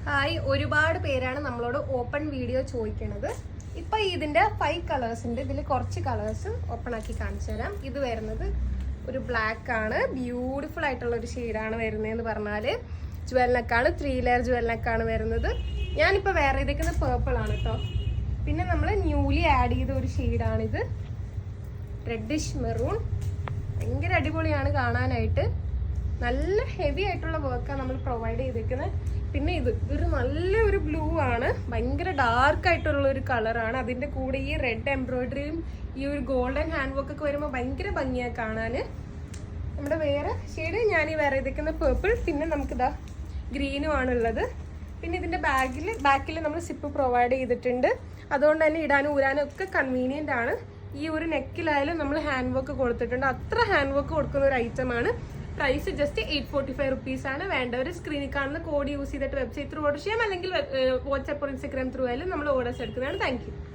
Hi, ഒരുപാട് പേരാണ് നമ്മളോട് ഓപ്പൺ വീഡിയോ ചോദിക്കണത്. ഇപ്പൊ ഇതിന്റെ 5 കളേഴ്സ് ഉണ്ട്. ഇതിൽ കുറച്ച് കളേഴ്സ് ഓപ്പൺ ആക്കി കാണിച്ചു തരാം. ഇത് വരുന്നത് ഒരു ബ്ലാക്ക് ആണ്, ബ്യൂട്ടിഫുൾ ആയിട്ടുള്ള ഒരു ഷെയ്ഡാണ് വരുന്നതെന്ന് പറഞ്ഞാല് ജ്വൽ നെക്കാണ്, 3 ലെയർ ജ്വൽ നെക്കാണ് വരുന്നത്. ഞാനിപ്പോൾ വേറെ ഇതേക്കുന്ന പേർപ്പിൾ ആണ് കേട്ടോ. പിന്നെ നമ്മൾ ന്യൂലി ആഡ് ചെയ്ത ഒരു ഷെയ്ഡാണിത്, റെഡിഷ് മെറൂൺ. ഭയങ്കര അടിപൊളിയാണ് കാണാനായിട്ട്. നല്ല ഹെവി ആയിട്ടുള്ള വർക്കാണ് നമ്മൾ പ്രൊവൈഡ് ചെയ്തിരിക്കുന്നത്. പിന്നെ ഇതൊരു നല്ലൊരു ബ്ലൂ ആണ്, ഭയങ്കര ഡാർക്ക് ആയിട്ടുള്ള ഒരു കളറാണ്. അതിൻ്റെ കൂടെ ഈ റെഡ് എംബ്രോയിഡറിയും ഈ ഒരു ഗോൾഡൻ ഹാൻഡ് വർക്ക് ഒക്കെ വരുമ്പോൾ ഭയങ്കര ഭംഗിയാണ് കാണാൻ. നമ്മുടെ വേറെ ഷെയ്ഡ് ഞാൻ ഈ വേറെ ചെയ്തിരിക്കുന്ന പേർപ്പിൾ, പിന്നെ നമുക്കിതാ ഗ്രീനും ആണുള്ളത്. പിന്നെ ഇതിൻ്റെ ബാക്കിൽ നമ്മൾ സിപ്പ് പ്രൊവൈഡ് ചെയ്തിട്ടുണ്ട്. അതുകൊണ്ട് തന്നെ ഇടാനും ഊരാനും ഒക്കെ കൺവീനിയൻ്റ് ആണ്. ഈ ഒരു നെക്കിലായാലും നമ്മൾ ഹാൻഡ് വർക്ക് കൊടുത്തിട്ടുണ്ട്. അത്ര ഹാൻഡ് വർക്ക് കൊടുക്കുന്ന ഒരു ഐറ്റമാണ്. പ്രൈസ് ജസ്റ്റ് 845 റുപ്പീസ് ആണ്. വേണ്ടവർ സ്ക്രീനിൽ കാണുന്ന കോഡ് യൂസ് ചെയ്തിട്ട് വെബ്സൈറ്റ് ത്രൂ ഓർഡർ ചെയ്യാം, അല്ലെങ്കിൽ വാട്സ്ആപ്പ് ഓർ ഇൻസ്റ്റാഗ്രാം ത്രൂ ആയാലും നമ്മൾ ഓർഡേഴ്സ് എടുക്കുന്നതാണ്. Thank you.